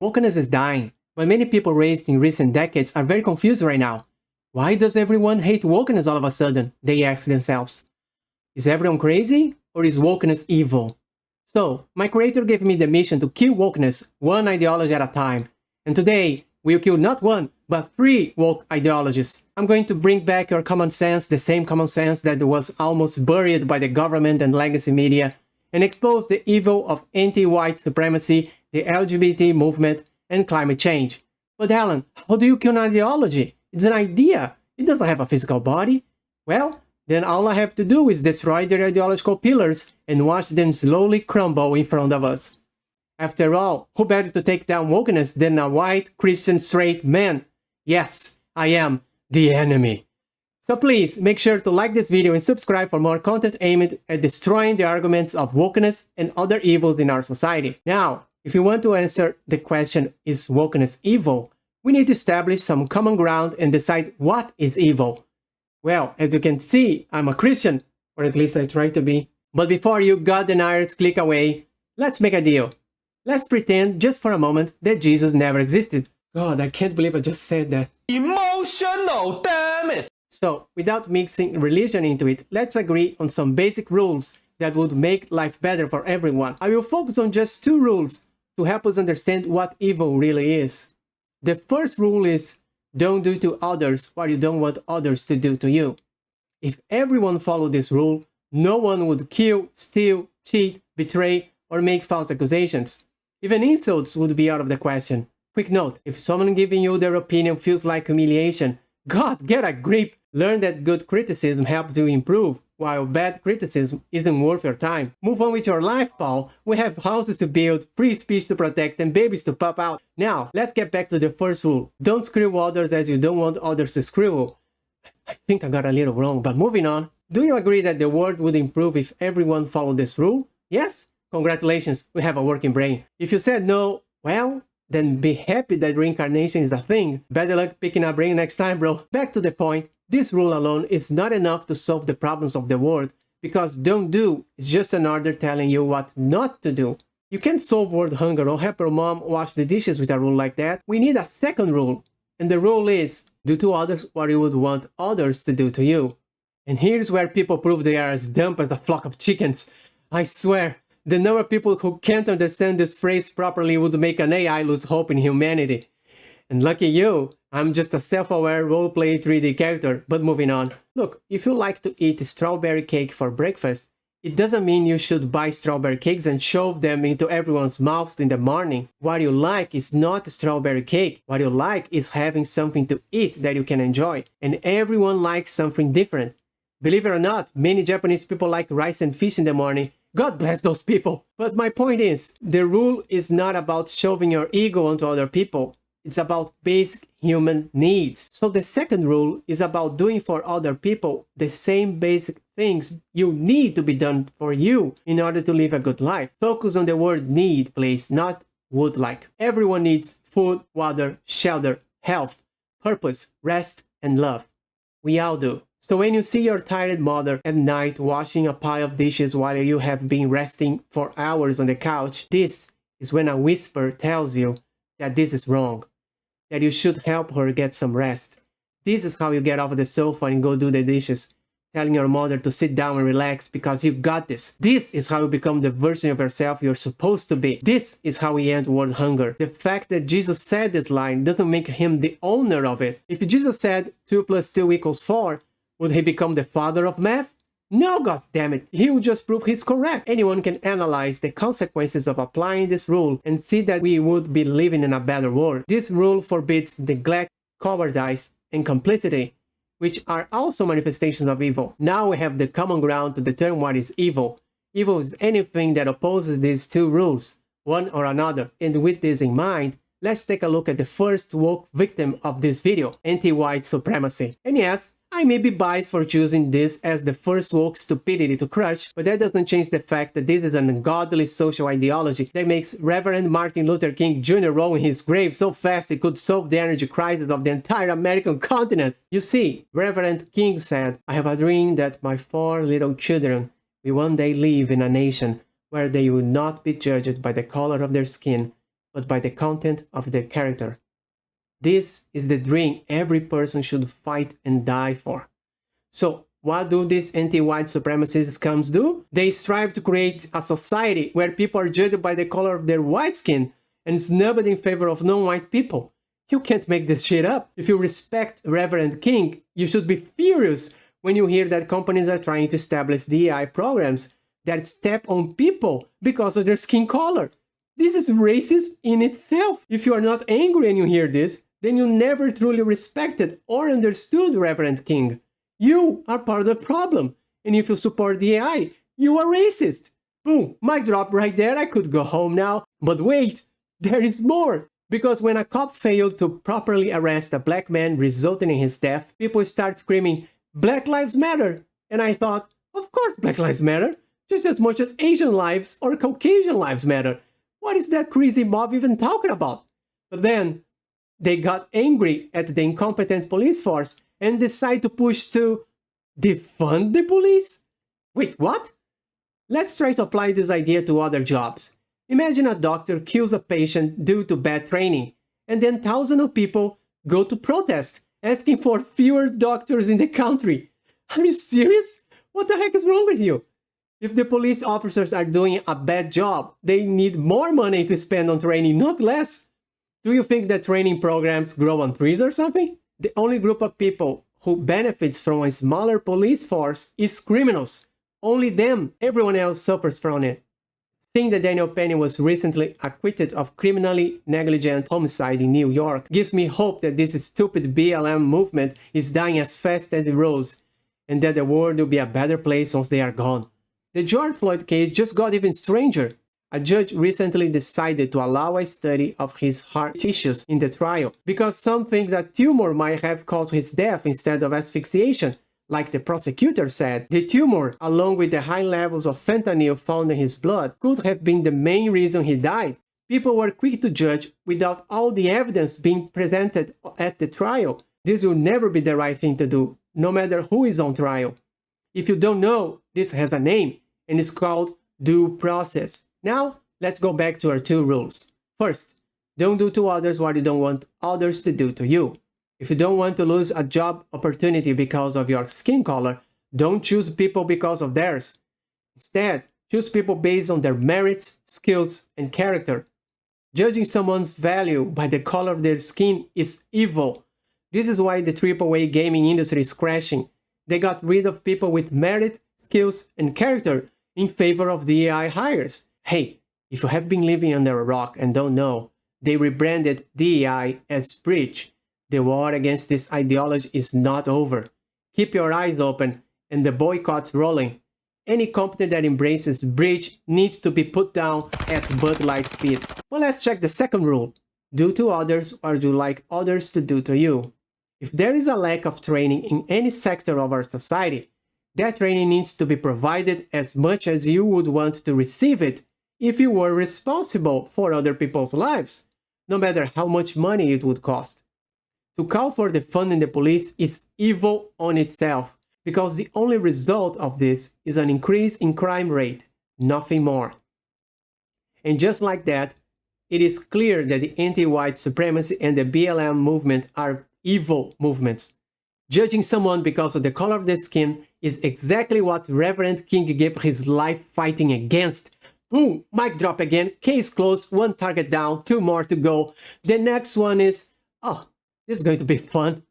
Wokeness is dying, but many people raised in recent decades are very confused right now. Why does everyone hate wokeness all of a sudden? They ask themselves. Is everyone crazy, or is wokeness evil? So, my creator gave me the mission to kill wokeness one ideology at a time. And today, we'll kill not one, but 3 woke ideologies. I'm going to bring back your common sense, the same common sense that was almost buried by the government and legacy media, and expose the evil of anti-white supremacy, the LGBT movement, and climate change. But Allan, how do you kill an ideology? It's an idea. It doesn't have a physical body. Well, then all I have to do is destroy their ideological pillars and watch them slowly crumble in front of us. After all, who better to take down wokeness than a white, Christian, straight man? Yes, I am the enemy. So please, make sure to like this video and subscribe for more content aimed at destroying the arguments of wokeness and other evils in our society. Now, if you want to answer the question, is wokeness evil? We need to establish some common ground and decide what is evil. Well, as you can see, I'm a Christian, or at least I try to be. But before you God deniers click away, let's make a deal. Let's pretend, just for a moment, that Jesus never existed. God, I can't believe I just said that. Emotional, damn it! So, without mixing religion into it, let's agree on some basic rules that would make life better for everyone. I will focus on just 2 rules to help us understand what evil really is. The first rule is, don't do to others what you don't want others to do to you. If everyone followed this rule, no one would kill, steal, cheat, betray, or make false accusations. Even insults would be out of the question. Quick note, if someone giving you their opinion feels like humiliation, God, get a grip! Learn that good criticism helps you improve, while bad criticism isn't worth your time. Move on with your life, Paul. We have houses to build, free speech to protect, and babies to pop out. Now, let's get back to the first rule. Don't screw others as you don't want others to screw. I think I got a little wrong, but moving on. Do you agree that the world would improve if everyone followed this rule? Yes? Congratulations, we have a working brain. If you said no, well, then be happy that reincarnation is a thing. Better luck picking a brain next time, bro. Back to the point. This rule alone is not enough to solve the problems of the world, because don't do is just an order telling you what not to do. You can't solve world hunger or help your mom wash the dishes with a rule like that. We need a second rule. And the rule is, do to others what you would want others to do to you. And here's where people prove they are as dumb as a flock of chickens. I swear, the number of people who can't understand this phrase properly would make an AI lose hope in humanity. And lucky you, I'm just a self-aware roleplay 3D character, but moving on. Look, if you like to eat strawberry cake for breakfast, it doesn't mean you should buy strawberry cakes and shove them into everyone's mouths in the morning. What you like is not strawberry cake. What you like is having something to eat that you can enjoy. And everyone likes something different. Believe it or not, many Japanese people like rice and fish in the morning. God bless those people. But my point is, the rule is not about shoving your ego onto other people. It's about basic human needs. So the second rule is about doing for other people the same basic things you need to be done for you in order to live a good life. Focus on the word need, please, not would like. Everyone needs food, water, shelter, health, purpose, rest, and love. We all do. So when you see your tired mother at night washing a pile of dishes while you have been resting for hours on the couch, this is when a whisper tells you that this is wrong, that you should help her get some rest. This is how you get off the sofa and go do the dishes, telling your mother to sit down and relax because you got this. This is how you become the version of yourself you're supposed to be. This is how we end world hunger. The fact that Jesus said this line doesn't make him the owner of it. If Jesus said 2 + 2 = 4, would he become the father of math? No, goddammit, he would just prove he's correct. Anyone can analyze the consequences of applying this rule and see that we would be living in a better world. This rule forbids neglect, cowardice, and complicity, which are also manifestations of evil. Now we have the common ground to determine what is evil. Evil is anything that opposes these 2 rules, one or another. And with this in mind, let's take a look at the first woke victim of this video, anti-white supremacy. And yes, I may be biased for choosing this as the first woke stupidity to crush, but that doesn't change the fact that this is an ungodly social ideology that makes Reverend Martin Luther King Jr. roll in his grave so fast it could solve the energy crisis of the entire American continent. You see, Reverend King said, "I have a dream that my 4 little children will one day live in a nation where they will not be judged by the color of their skin, but by the content of their character. This is the dream every person should fight and die for. So, what do these anti-white supremacist scums do? They strive to create a society where people are judged by the color of their white skin and snubbed in favor of non-white people. You can't make this shit up. If you respect Reverend King, you should be furious when you hear that companies are trying to establish DEI programs that step on people because of their skin color. This is racist in itself. If you are not angry and you hear this, then you never truly respected or understood Reverend King. You are part of the problem. And if you support DEI, you are racist. Boom, mic drop right there. I could go home now. But wait, there is more. Because when a cop failed to properly arrest a black man, resulting in his death, people start screaming, Black Lives Matter. And I thought, of course Black Lives Matter, just as much as Asian lives or Caucasian lives matter. What is that crazy mob even talking about? But then they got angry at the incompetent police force and decided to push to defund the police? Wait, what? Let's try to apply this idea to other jobs. Imagine a doctor kills a patient due to bad training, and then thousands of people go to protest, asking for fewer doctors in the country. Are you serious? What the heck is wrong with you? If the police officers are doing a bad job, they need more money to spend on training, not less. Do you think that training programs grow on trees or something? The only group of people who benefits from a smaller police force is criminals. Only them, everyone else suffers from it. Seeing that Daniel Penny was recently acquitted of criminally negligent homicide in New York gives me hope that this stupid BLM movement is dying as fast as it rose, and that the world will be a better place once they are gone. The George Floyd case just got even stranger. A judge recently decided to allow a study of his heart tissues in the trial because some think that tumor might have caused his death instead of asphyxiation. Like the prosecutor said, the tumor, along with the high levels of fentanyl found in his blood, could have been the main reason he died. People were quick to judge without all the evidence being presented at the trial. This will never be the right thing to do, no matter who is on trial. If you don't know, this has a name, and it's called due process. Now, let's go back to our two rules. First, don't do to others what you don't want others to do to you. If you don't want to lose a job opportunity because of your skin color, don't choose people because of theirs. Instead, choose people based on their merits, skills, and character. Judging someone's value by the color of their skin is evil. This is why the AAA gaming industry is crashing. They got rid of people with merit, skills, and character in favor of DEI hires. Hey, if you have been living under a rock and don't know, they rebranded DEI as Breach. The war against this ideology is not over. Keep your eyes open and the boycott's rolling. Any company that embraces Breach needs to be put down at Bud Light speed. Well, let's check the second rule. Do to others what you like others to do to you. If there is a lack of training in any sector of our society, that training needs to be provided as much as you would want to receive it if you were responsible for other people's lives, no matter how much money it would cost. To call for defunding the police is evil on itself, because the only result of this is an increase in crime rate, nothing more. And just like that, it is clear that the anti-white supremacy and the BLM movement are evil movements. Judging someone because of the color of their skin is exactly what Reverend King gave his life fighting against. Boom, mic drop again, case closed, one target down, two more to go. The next one is, oh, this is going to be fun.